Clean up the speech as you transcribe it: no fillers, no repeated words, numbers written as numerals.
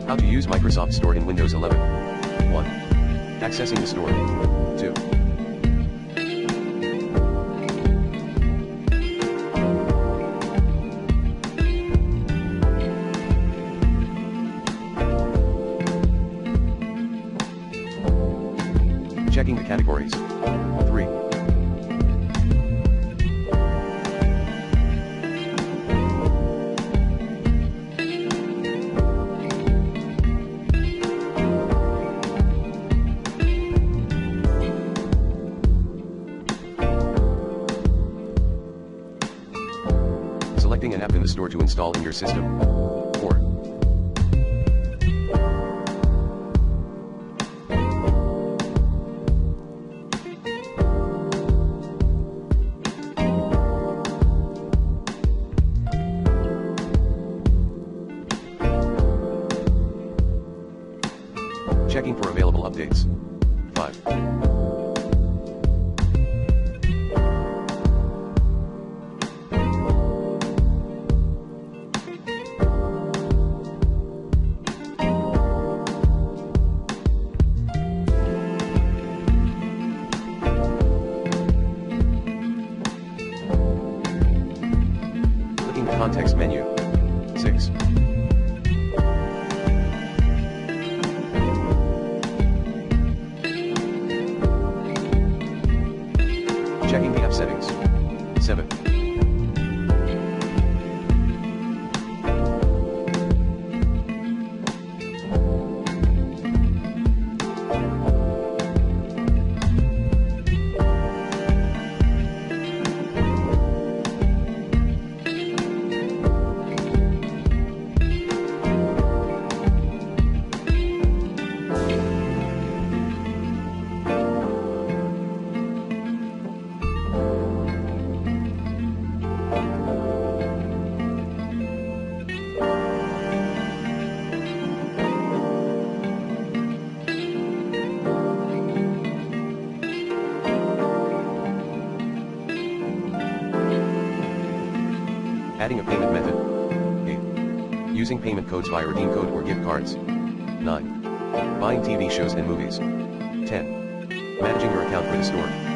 How to use Microsoft Store in Windows 11. 1. Accessing the store. 2. Checking the categories. 3. Selecting an app in the store to install in your system. 4. Checking for available updates. 5. Clicking the context menu. 6. Checking the app settings. 7. Adding a payment method. 8. Using payment codes via redeem code or gift cards. 9. Buying TV shows and movies. 10. Managing your account for the store.